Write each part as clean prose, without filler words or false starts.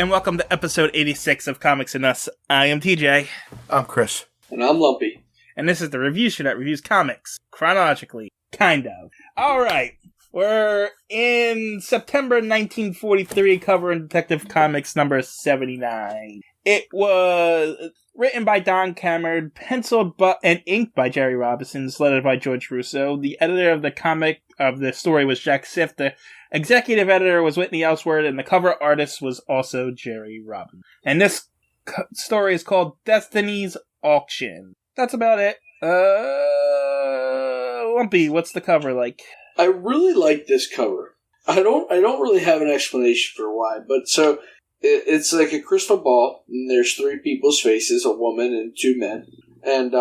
and welcome to episode 86 of Comics and Us. I am TJ. I'm Chris. And I'm Lumpy. And this is the review show that reviews comics, chronologically, kind of. Alright, we're in September 1943, covering Detective Comics number 79. It was written by Don Cameron, penciled and inked by Jerry Robinson, lettered by George Russo. The editor of the story was Jack Siff. The executive editor was Whitney Ellsworth, and the cover artist was also Jerry Robinson. And this story is called Destiny's Auction. That's about it. Lumpy, what's the cover like? I really like this cover. I don't really have an explanation for why, but so it's like a crystal ball, and there's three people's faces, a woman and two men. And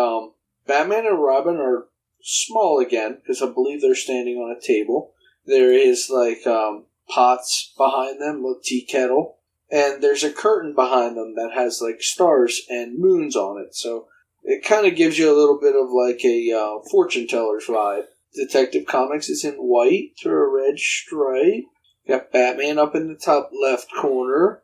Batman and Robin are small again, because I believe they're standing on a table. There is like pots behind them, a tea kettle, and there's a curtain behind them that has like stars and moons on it. So it kind of gives you a little bit of like a fortune teller's vibe. Detective Comics is in white through a red stripe. Got Batman up in the top left corner.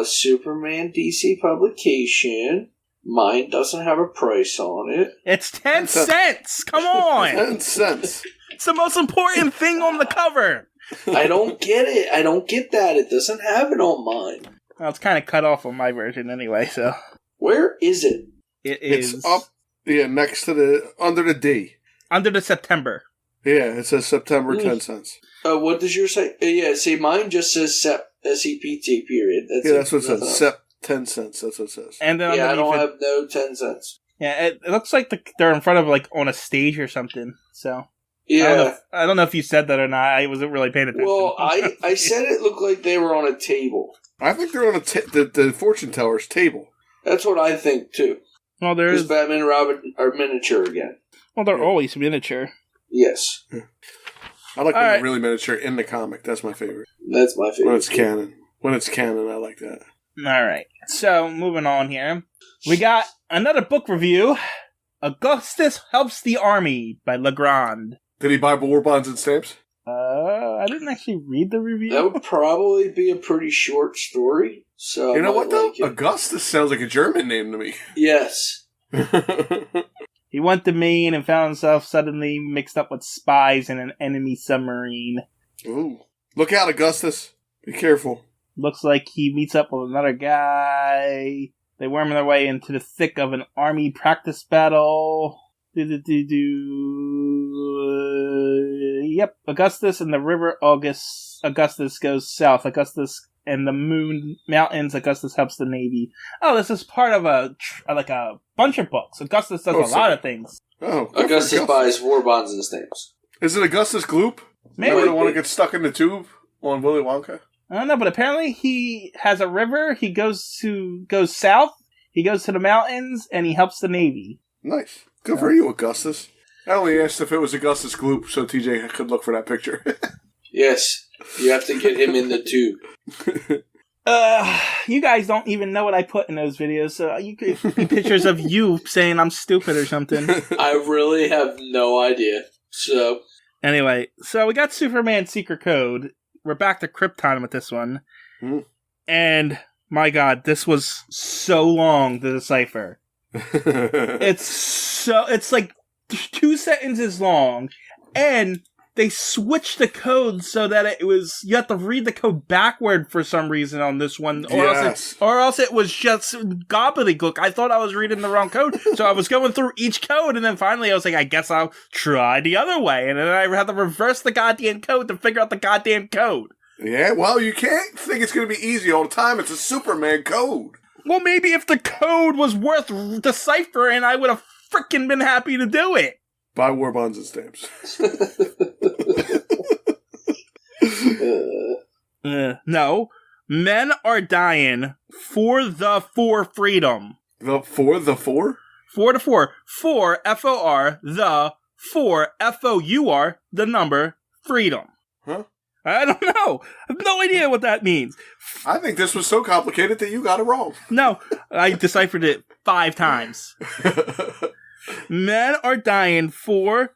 Superman DC publication. Mine doesn't have a price on it. It's 10 cents! Come on! 10 cents. It's the most important thing on the cover! I don't get it. I don't get that. It doesn't have it on mine. Well, it's kind of cut off on my version anyway, so. Where is it? It's up, next to under the D. Under the September. Yeah, it says September 10 cents. What does yours say? Yeah, see, mine just says SEP, S-E-P-T, period. That's what it says. SEP 10 cents, that's what it says. And then I don't have no 10 cents. Yeah, it looks like they're in front of, like, on a stage or something, so. Yeah. I don't know if you said that or not. I wasn't really paying attention. Well, I said it looked like they were on a table. I think they're on the fortune teller's table. That's what I think, too. Well, because Batman and Robin are miniature again. Well, they're always miniature. Yes. I like when they're really miniature in the comic. That's my favorite. That's my favorite. When it's canon. When it's canon, I like that. Alright. So, moving on here. We got another book review. Augustus Helps the Army by Legrand. Did he buy war bonds and stamps? I didn't actually read the review. That would probably be a pretty short story. So you know what, though? Augustus sounds like a German name to me. Yes. He went to Maine and found himself suddenly mixed up with spies in an enemy submarine. Ooh. Look out, Augustus. Be careful. Looks like he meets up with another guy. They worm their way into the thick of an army practice battle. Yep, Augustus and the river Augustus goes south. Augustus and the moon mountains. Augustus helps the Navy. Oh, this is part of a bunch of books. Augustus does a lot of things. Oh, Augustus buys war bonds and stamps. Is it Augustus Gloop? Maybe. Remember the one that gets stuck in the tube on Willy Wonka? I don't know, but apparently he has a river. He goes south. He goes to the mountains and he helps the Navy. Nice. Good for you, Augustus. I only asked if it was Augustus Gloop so TJ could look for that picture. Yes. You have to get him in the tube. You guys don't even know what I put in those videos, so you could be pictures of you saying I'm stupid or something. I really have no idea. So. Anyway, so we got Superman Secret Code. We're back to Krypton with this one. Mm. And, my God, this was so long to decipher. It's like 2 sentences long, and they switched the code so that you have to read the code backward for some reason on this one, or else it was just gobbledygook. I thought I was reading the wrong code, so I was going through each code, and then finally I was like, I guess I'll try the other way, and then I had to reverse the goddamn code to figure out the goddamn code. Yeah, well, you can't think it's going to be easy all the time. It's a Superman code. Well, maybe if the code was worth deciphering, I would have frickin' been happy to do it. Buy war bonds and stamps. No. Men are dying for freedom. For the 4? For the 4. For, F-O-R, the 4, F-O-U-R, the number, freedom. Huh? I don't know. I have no idea what that means. I think this was so complicated that you got it wrong. No, I deciphered it 5 times. Men are dying for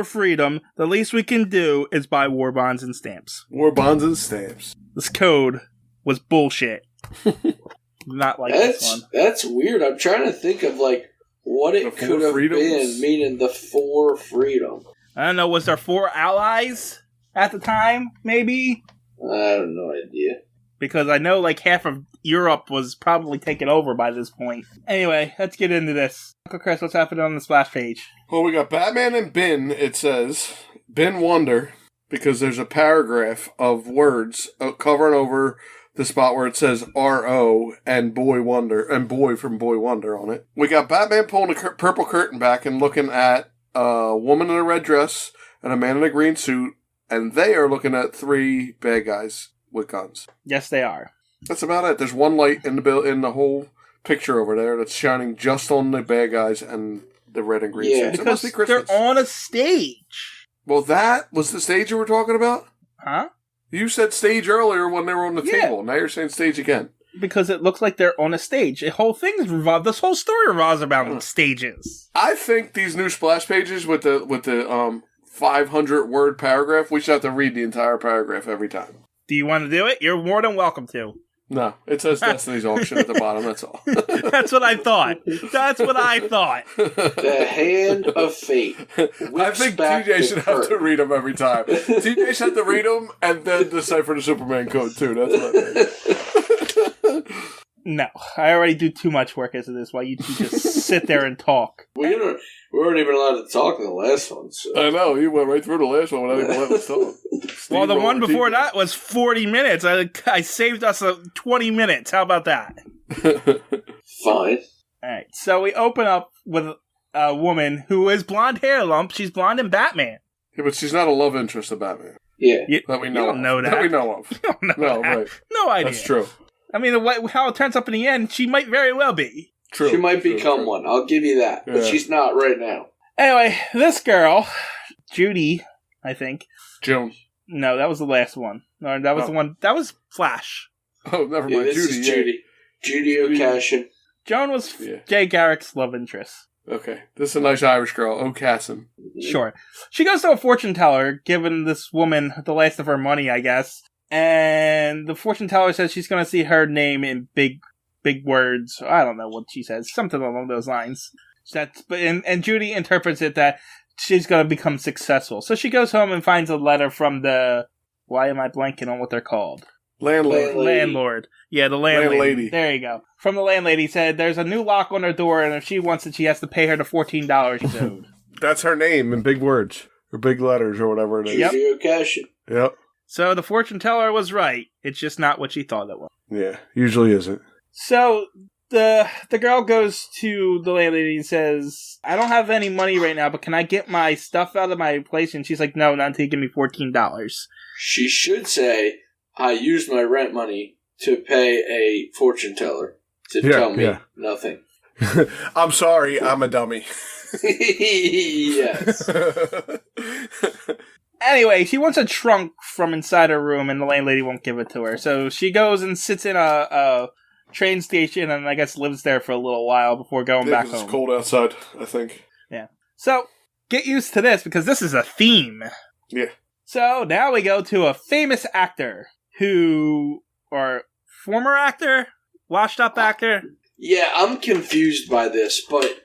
freedom. The least we can do is buy war bonds and stamps. War bonds and stamps. This code was bullshit. Not like this one. That's weird. I'm trying to think of like what it could have been, meaning the 4 freedom. I don't know. Was there 4 allies at the time? Maybe. I have no idea. Because I know like half of Europe was probably taken over by this point. Anyway, let's get into this. Uncle Chris, what's happening on the splash page? Well, we got Batman and Bin. It says Bin Wonder because there's a paragraph of words covering over the spot where it says R.O. and Boy Wonder and Boy from Boy Wonder on it. We got Batman pulling a purple curtain back and looking at a woman in a red dress and a man in a green suit, and they are looking at 3 bad guys with guns. Yes, they are. That's about it. There's one light in the whole picture over there that's shining just on the bad guys and the red and green suits. Because they're on a stage. Well, that was the stage you were talking about? Huh? You said stage earlier when they were on the table. Now you're saying stage again. Because it looks like they're on a stage. This whole story revolves around stages. I think these new splash pages with the 500 word paragraph, we should have to read the entire paragraph every time. Do you want to do it? You're more than welcome to. No, it says Destiny's Auction at the bottom, that's all. That's what I thought. The hand of fate. I think TJ should have to read them every time. TJ should have to read them and then decipher the Superman code, too. That's what I think. No, I already do too much work as it is while you two just sit there and talk. We weren't even allowed to talk in the last one. So. I know, you went right through the last one without even letting us talk. Well, the one before that was 40 minutes. I saved us 20 minutes. How about that? Fine. All right, so we open up with a woman who is blonde hair lump. She's blonde in Batman. Yeah, but she's not a love interest of Batman. Yeah. That we know you don't know of. that. That we know of. You don't know no, that. right. No idea. That's true. I mean, how it turns up in the end, she might very well be. True. She might become one. I'll give you that. Yeah. But she's not right now. Anyway, this girl, Judy, I think. Joan. No, that was the last one. No, that was the one. That was Flash. Oh, never mind. This is Judy. Judy O'Cashin. Joan was Jay Garrick's love interest. Okay. This is a nice Irish girl. O'Cassin. Sure. She goes to a fortune teller, giving this woman the last of her money, I guess. And the fortune teller says she's going to see her name in big words. I don't know what she says. Something along those lines. And Judy interprets it that she's going to become successful. So she goes home and finds a letter from the... Why am I blanking on what they're called? Landlord. Yeah, the landlady. There you go. From the landlady said there's a new lock on her door, and if she wants it, she has to pay her the $14 she's owed. That's her name in big words. Or big letters, or whatever it is. Judy O'Cashin. Yep. So the fortune teller was right. It's just not what she thought it was. Yeah, usually isn't. So the girl goes to the landlady and says, I don't have any money right now, but can I get my stuff out of my place? And she's like, no, not until you give me $14. She should say, I used my rent money to pay a fortune teller to tell me nothing. I'm sorry, I'm a dummy. Yes. Anyway, she wants a trunk from inside her room, and the landlady won't give it to her. So she goes and sits in a train station and I guess lives there for a little while before going back home. It's cold outside, I think. Yeah. So, get used to this, because this is a theme. Yeah. So, now we go to a famous actor or former actor? Washed up actor? Yeah, I'm confused by this, but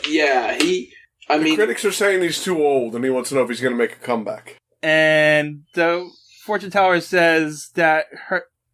yeah, the critics are saying he's too old and he wants to know if he's going to make a comeback. And the fortune teller says that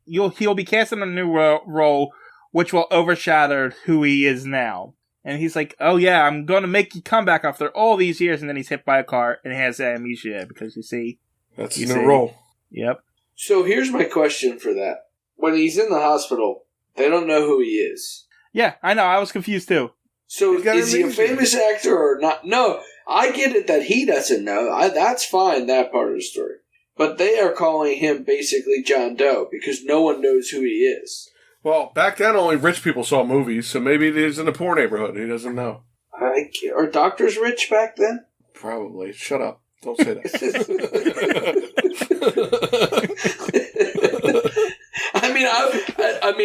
he'll be cast in a new role, which will overshadow who he is now. And he's like, oh yeah, I'm going to make you come back after all these years. And then he's hit by a car and has amnesia because you see. That's his new role. Yep. So here's my question for that. When he's in the hospital, they don't know who he is. Yeah, I know. I was confused too. So is he a famous actor or not? No, I get it that he doesn't know. That's fine, that part of the story. But they are calling him basically John Doe because no one knows who he is. Well, back then only rich people saw movies, so maybe he's in a poor neighborhood. He doesn't know. Are doctors rich back then? Probably. Shut up. Don't say that.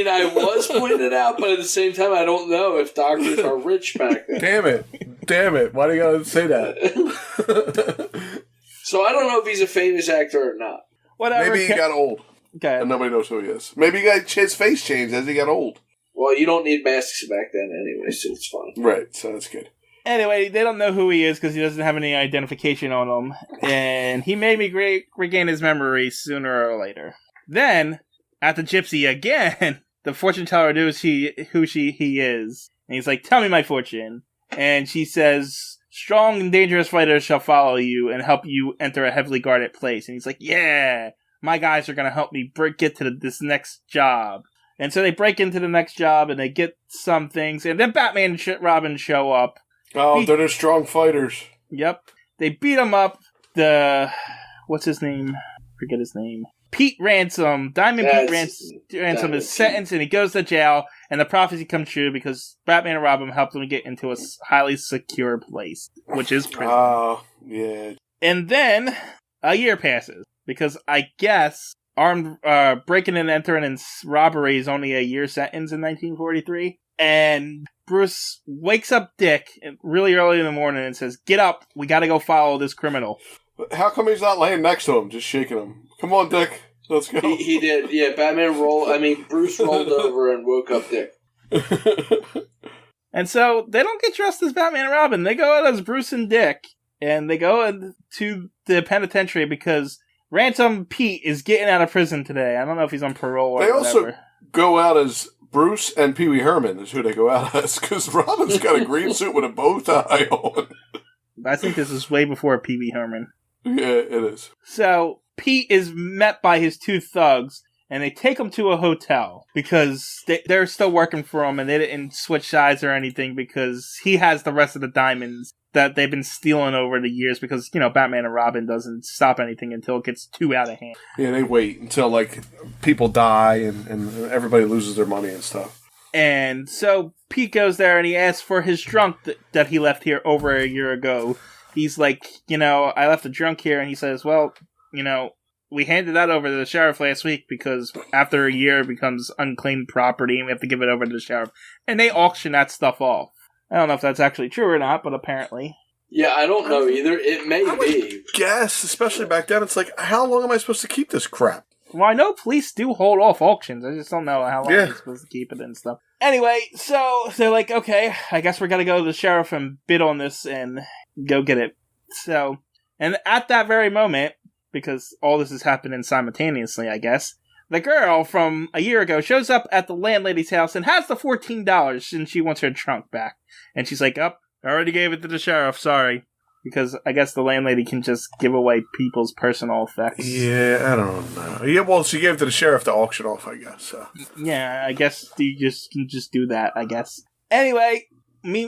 I was pointing it out, but at the same time, I don't know if doctors are rich back then. Damn it. Why do you gotta say that? So I don't know if he's a famous actor or not. Whatever. Maybe he got old. Okay. And nobody knows who he is. Maybe he got his face changed as he got old. Well, you don't need masks back then anyway, so it's fine. Right, so that's good. Anyway, they don't know who he is because he doesn't have any identification on him. And he made me regain his memory sooner or later. Then, at the gypsy again, the fortune teller knows he is. And he's like, tell me my fortune. And she says, strong and dangerous fighters shall follow you and help you enter a heavily guarded place. And he's like, yeah, my guys are going to help me get to this next job. And so they break into the next job and they get some things. And then Batman and Robin show up. Oh, they're the strong fighters. Yep. They beat him up. What's his name? Forget his name. Pete Ransom. Pete Ransom is sentenced and he goes to jail. And the prophecy comes true because Batman and Robin helped him get into a highly secure place, which is prison. Oh, yeah. And then a year passes because I guess armed breaking and entering and robbery is only a year sentence in 1943. And Bruce wakes up Dick really early in the morning and says, get up, we gotta go follow this criminal. How come he's not laying next to him, just shaking him? Come on, Dick, let's go. He did, yeah, Bruce rolled over and woke up Dick. And so, they don't get dressed as Batman and Robin, they go out as Bruce and Dick, and they go to the penitentiary because Ransom Pete is getting out of prison today. I don't know if he's on parole or whatever. They also go out as Bruce and Pee Wee Herman is who they go out as, because Robin's got a green suit with a bow tie on. I think this is way before Pee Wee Herman. Yeah, it is. So, Pete is met by his two thugs, and they take him to a hotel, because they're still working for him, and they didn't switch sides or anything, because he has the rest of the diamonds that they've been stealing over the years, because, Batman and Robin doesn't stop anything until it gets too out of hand. Yeah, they wait until, people die and everybody loses their money and stuff. And so Pete goes there and he asks for his trunk that he left here over a year ago. He's like, I left a trunk here, and he says, well, we handed that over to the sheriff last week because after a year it becomes unclaimed property and we have to give it over to the sheriff. And they auction that stuff off. I don't know if that's actually true or not, but apparently. Yeah, I don't know either. It may be. Guess, especially back then, it's like, how long am I supposed to keep this crap? Well, I know police do hold off auctions. I just don't know how long they're supposed to keep it and stuff. Anyway, so they're like, okay, I guess we're gonna go to the sheriff and bid on this and go get it. So, and at that very moment, because all this is happening simultaneously, I guess, the girl from a year ago shows up at the landlady's house and has the $14 and she wants her trunk back. And she's like, I already gave it to the sheriff, sorry. Because I guess the landlady can just give away people's personal effects. Yeah, I don't know. Yeah, well, she gave it to the sheriff to auction off, I guess. So. Yeah, I guess you can just do that, I guess. Anyway,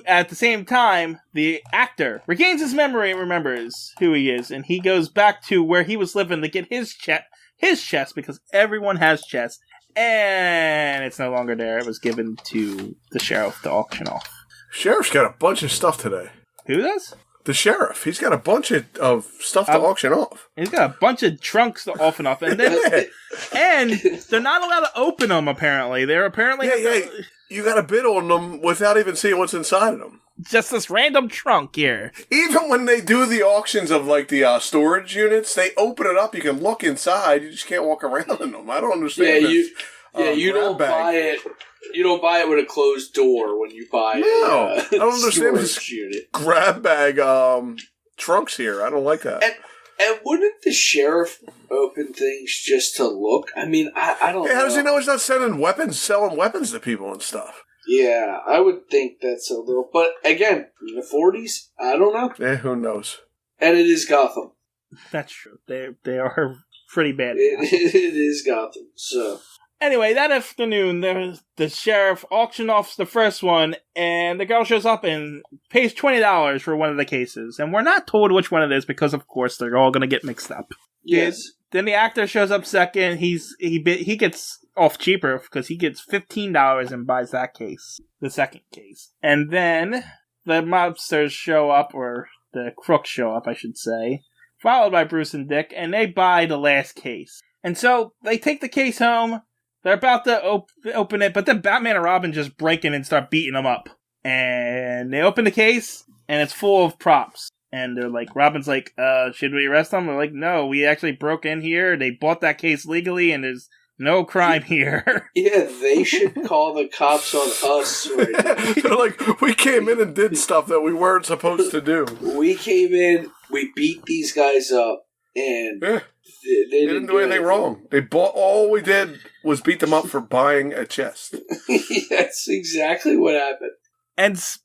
at the same time, the actor regains his memory and remembers who he is. And he goes back to where he was living to get his chest, because everyone has chests. And it's no longer there. It was given to the sheriff to auction off. Sheriff's got a bunch of stuff today. Who does? The sheriff. He's got a bunch of stuff to auction off. He's got a bunch of trunks to auction off. And then, and they're not allowed to open them, apparently. They're apparently... Yeah. You got to bid on them without even seeing what's inside of them. Just this random trunk here. Even when they do the auctions of, the storage units, they open it up. You can look inside. You just can't walk around in them. I don't understand this. You don't buy it... You don't buy it with a closed door when you buy I don't understand this unit. Grab bag trunks here. I don't like that. And wouldn't the sheriff open things just to look? I mean, I don't know. How does he know he's not selling weapons to people and stuff? Yeah, I would think that's a little... But again, in the 40s, I don't know. Yeah, who knows? And it is Gotham. That's true. They are pretty bad. It is Gotham, so... Anyway, that afternoon, the sheriff auctioned off the first one, and the girl shows up and pays $20 for one of the cases. And we're not told which one it is because, of course, they're all going to get mixed up. Yes. Then the actor shows up second. He gets off cheaper because he gets $15 and buys that case, the second case. And then the mobsters show up, or the crooks show up, I should say, followed by Bruce and Dick, and they buy the last case. And so they take the case home. They're about to open it, but then Batman and Robin just break in and start beating them up. And they open the case, and it's full of props. And they're like, Robin's like, should we arrest them? They're like, no, we actually broke in here. They bought that case legally, and there's no crime here. Yeah, they should call the cops on us right now. They're like, we came in and did stuff that we weren't supposed to do. We came in, we beat these guys up, and Yeah. they didn't do anything wrong. They bought. All we did was beat them up for buying a chest. That's exactly what happened.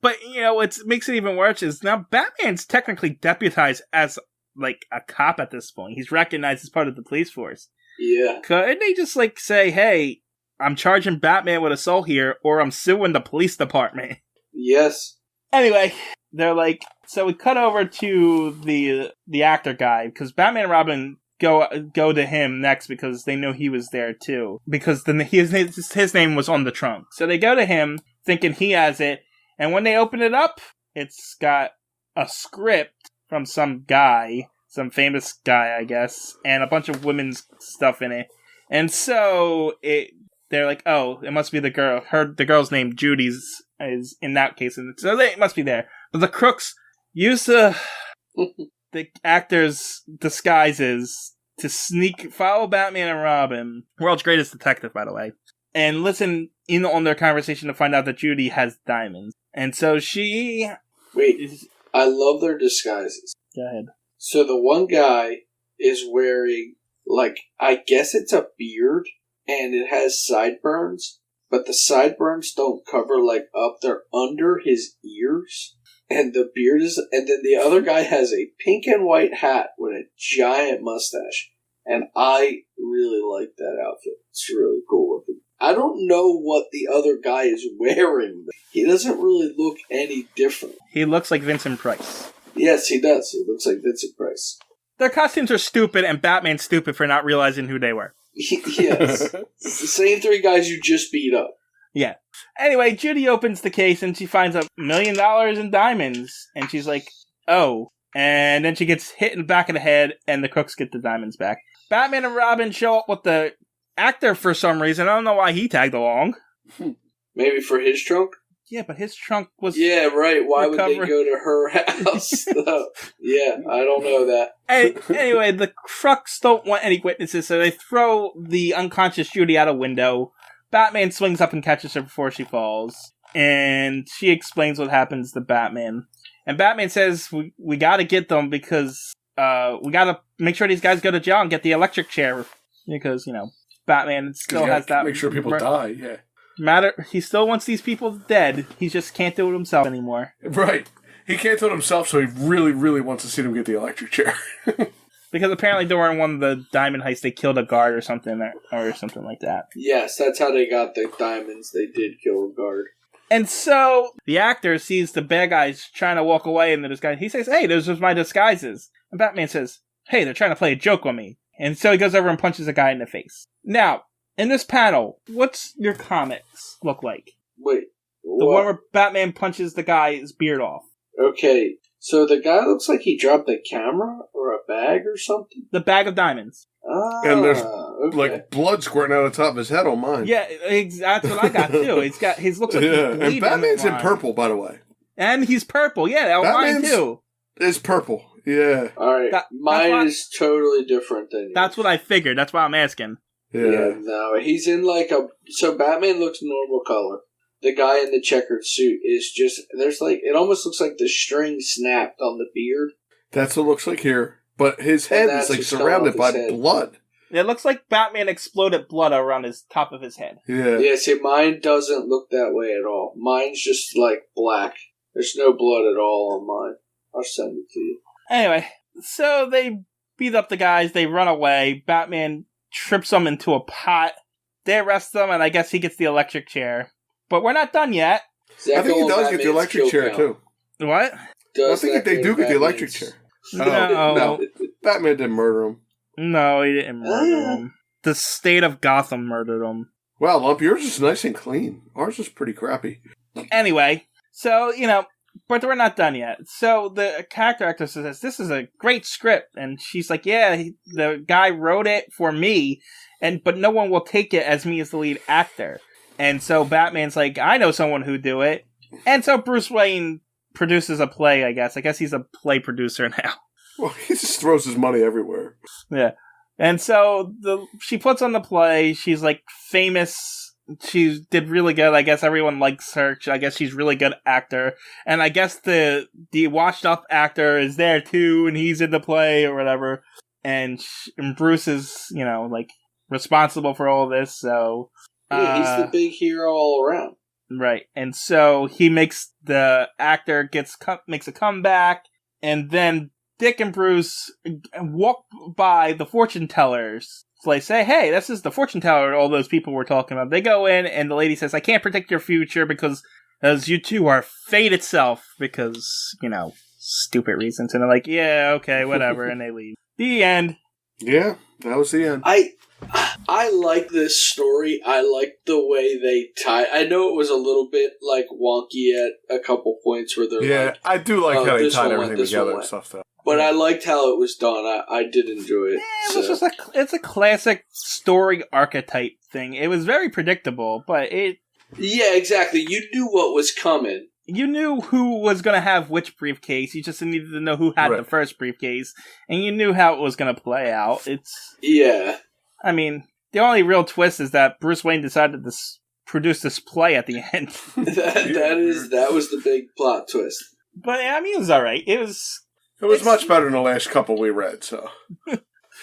But what makes it even worse is now Batman's technically deputized as like a cop at this point. He's recognized as part of the police force. Yeah. And they just like say, "Hey, I'm charging Batman with assault here, or I'm suing the police department." Yes. Anyway, they're like, so we cut over to the actor guy because Batman and Robin go to him next because they know he was there too because his name was on the trunk. So they go to him thinking he has it. And when they open it up, it's got a script from some guy, some famous guy, I guess, and a bunch of women's stuff in it. And so they're like, oh, it must be the girl. The girl's name, Judy's, is in that case. And so it must be there. But the crooks use the actors' disguises to follow Batman and Robin, world's greatest detective, by the way, and listen in on their conversation to find out that Judy has diamonds. And so she... Wait, I love their disguises. Go ahead. So the one guy is wearing, like, I guess it's a beard, and it has sideburns, but the sideburns don't cover, like, up. They're under his ears, and the beard is... And then the other guy has a pink and white hat with a giant mustache, and I really like that outfit. It's really cool looking. I don't know what the other guy is wearing. He doesn't really look any different. He looks like Vincent Price. Yes, he does. He looks like Vincent Price. Their costumes are stupid, and Batman's stupid for not realizing who they were. Yes. It's the same three guys you just beat up. Yeah. Anyway, Judy opens the case, and she finds $1 million in diamonds. And she's like, oh. And then she gets hit in the back of the head, and the crooks get the diamonds back. Batman and Robin show up with the actor for some reason. I don't know why he tagged along. Maybe for his trunk? Yeah, but his trunk was... Yeah, right. Why would they go to her house? Yeah, I don't know that. Anyway, the crooks don't want any witnesses, so they throw the unconscious Judy out a window. Batman swings up and catches her before she falls. And she explains what happens to Batman. And Batman says, we gotta get them because we gotta make sure these guys go to jail and get the electric chair. Because, Batman still has that... Make sure people die, yeah. He still wants these people dead. He just can't do it himself anymore. Right. He can't do it himself, so he really, really wants to see them get the electric chair. Because apparently during one of the diamond heists, they killed a guard or something like that. Yes, that's how they got the diamonds. They did kill a guard. And so the actor sees the bad guys trying to walk away in the disguise. He says, hey, those are my disguises. And Batman says, hey, they're trying to play a joke on me. And so he goes over and punches a guy in the face. Now, in this panel, what's your comics look like? Wait, the one where Batman punches the guy's beard off. Okay, so the guy looks like he dropped a camera or a bag or something? The bag of diamonds. And there's like blood squirting out of the top of his head on mine. Yeah, that's what I got too. His looks like he's bleeding. And Batman's in purple, by the way. And he's purple, yeah, on mine too. It's purple, yeah. Alright, mine is totally different than yours. That's what I figured, that's why I'm asking. Yeah, no, he's in so Batman looks normal color. The guy in the checkered suit is just, it almost looks like the string snapped on the beard. That's what it looks like here. But his head is surrounded by blood. It looks like Batman exploded blood around his top of his head. Yeah. Yeah, see, mine doesn't look that way at all. Mine's just black. There's no blood at all on mine. I'll send it to you. Anyway, so they beat up the guys, they run away, Batman trips them into a pot, they arrest them, and I guess he gets the electric chair. But we're not done yet. I think he does get the electric chair, too. What? I think they do get the electric chair. No. Batman didn't murder him. No, he didn't murder him. The state of Gotham murdered him. Wow, Lumpy, yours is nice and clean. Ours is pretty crappy. Anyway, so, but we're not done yet. So the character actor says, this is a great script. And she's like, yeah, the guy wrote it for me, but no one will take it as me as the lead actor. And so Batman's like, I know someone who'd do it. And so Bruce Wayne produces a play, I guess. I guess he's a play producer now. Well, he just throws his money everywhere. Yeah. And so she puts on the play. She's like famous. She did really good. I guess everyone likes her. I guess she's a really good actor. And I guess the washed up actor is there too, and he's in the play or whatever. And Bruce is, like responsible for all this. So yeah, he's the big hero all around. Right. And so he makes the actor makes a comeback, and then Dick and Bruce walk by the fortune tellers. So they say, hey, this is the fortune teller all those people were talking about. They go in, and the lady says, I can't predict your future because you two are fate itself because, stupid reasons. And they're like, yeah, okay, whatever, and they leave. The end. Yeah, that was the end. I like this story. I like the way they tie. I know it was a little bit like wonky at a couple points where they're like, I do like how they tied one everything together and stuff though. But I liked how it was done. I did enjoy it. Yeah, it was just it's a classic story archetype thing. It was very predictable, but it... Yeah, exactly. You knew what was coming. You knew who was going to have which briefcase. You just needed to know who had the first briefcase. And you knew how it was going to play out. Yeah. I mean, the only real twist is that Bruce Wayne decided to produce this play at the end. that was the big plot twist. But, I mean, it was alright. It was much better than the last couple we read, so...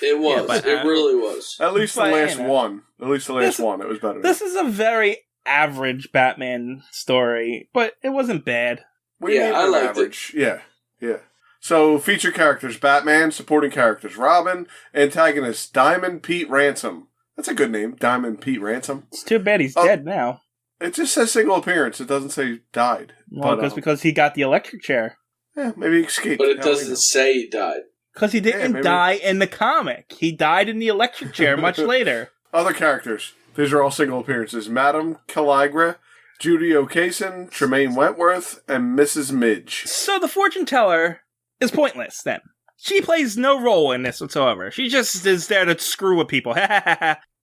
It was. Yeah, it really was. At least the last one. At least the last one. It was better. This is a very average Batman story, but it wasn't bad. I liked average. It. Yeah. So, featured characters, Batman. Supporting characters, Robin. Antagonist, Diamond Pete Ransom. That's a good name, Diamond Pete Ransom. It's too bad he's dead now. It just says single appearance. It doesn't say died. Well, because he got the electric chair. Yeah, maybe he escaped. But it doesn't say he died. Because he didn't die in the comic. He died in the electric chair much later. Other characters. These are all single appearances. Madame Caligra, Judy O'Cason, Tremaine Wentworth, and Mrs. Midge. So the fortune teller is pointless, then. She plays no role in this whatsoever. She just is there to screw with people.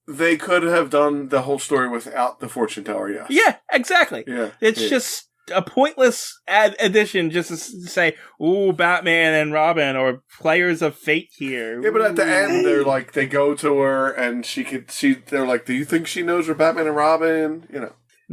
They could have done the whole story without the fortune teller, yes. Yeah, exactly. Yeah, it's just a pointless addition just to say, ooh, Batman and Robin, or players of fate here. Yeah, but at the end, they're like, they go to her, and they're like, do you think she knows we're Batman and Robin?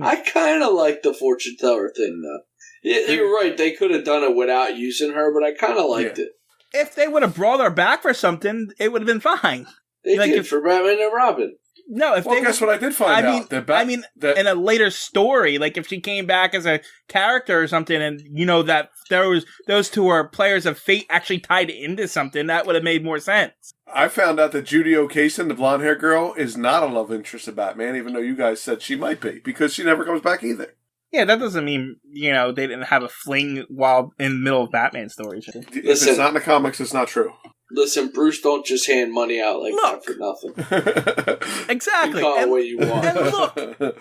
I kind of like the fortune teller thing, though. Yeah, you're right, they could have done it without using her, but I kind of liked it. If they would have brought her back for something, it would have been fine. They did for Batman and Robin. No, guess what I did find out? In a later story, like if she came back as a character or something, and that those two are players of fate actually tied into something, that would have made more sense. I found out that Judy O'Cason, the blonde-haired girl, is not a love interest of Batman, even though you guys said she might be, because she never comes back either. Yeah, that doesn't mean, they didn't have a fling while in the middle of Batman stories. If it's not in the comics, it's not true. Listen, Bruce, don't just hand money out like that for nothing. Exactly. You call it what you want.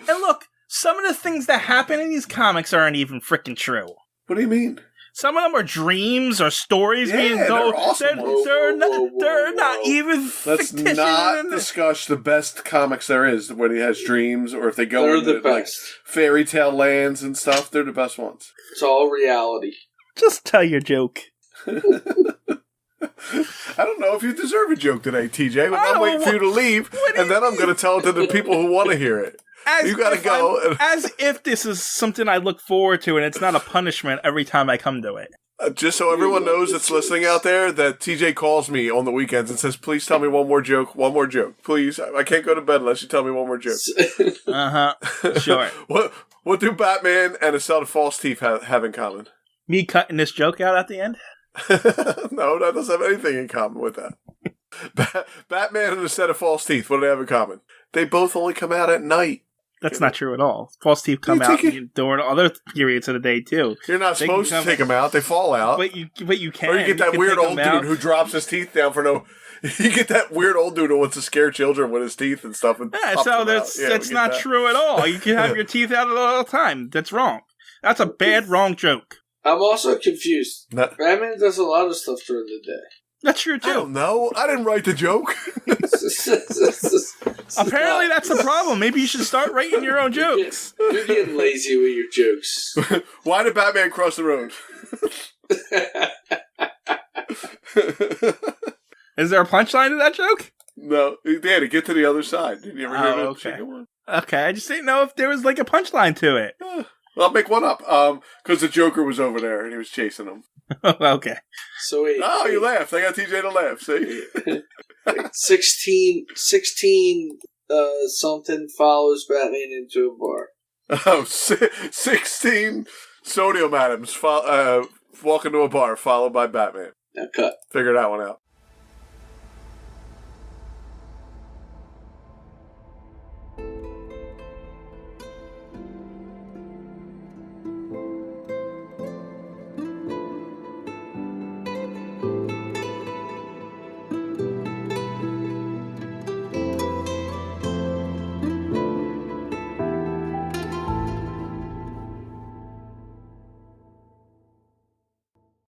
And look, some of the things that happen in these comics aren't even freaking true. What do you mean? Some of them are dreams or stories being told. They're awesome. They're not even Let's fictitious. not discuss the best comics there is when he has dreams, or if they go into like fairy tale lands and stuff. They're the best ones. It's all reality. Just tell your joke. I don't know if you deserve a joke today, TJ, but I'm waiting for you to leave, and then I'm going to tell it to the people who want to hear it. You got to go. As if this is something I look forward to, and it's not a punishment every time I come to it. Just so everyone knows that's listening out there, that TJ calls me on the weekends and says, please tell me one more joke, please. I can't go to bed unless you tell me one more joke. Sure. What do Batman and a set of false teeth have in common? Me cutting this joke out at the end? No, that doesn't have anything in common with that. Batman and a set of false teeth, what do they have in common? They both only come out at night. That's not true at all. False teeth come out during other periods of the day, too. You're not supposed to take them out. They fall out. But you can. Or you get that weird old dude who drops his teeth down for no... You get that weird old dude who wants to scare children with his teeth and stuff. And so that's not true at all. You can have your teeth out all the time. That's wrong. That's a bad, wrong joke. I'm also confused. Batman does a lot of stuff during the day. That's true, too. I don't know. I didn't write the joke. Apparently that's the problem. Maybe you should start writing your own jokes. You're getting lazy with your jokes. Why did Batman cross the road? Is there a punchline to that joke? No, Danny, get to the other side. Did you ever hear the chicken one? Okay, I just didn't know if there was like a punchline to it. Well, I'll make one up. Because the Joker was over there and he was chasing him. Okay. So wait. Oh, you laughed. I got TJ to laugh. See? 16 something follows Batman into a bar. Oh, 16 sodium atoms walk into a bar followed by Batman. Now cut. Figure that one out.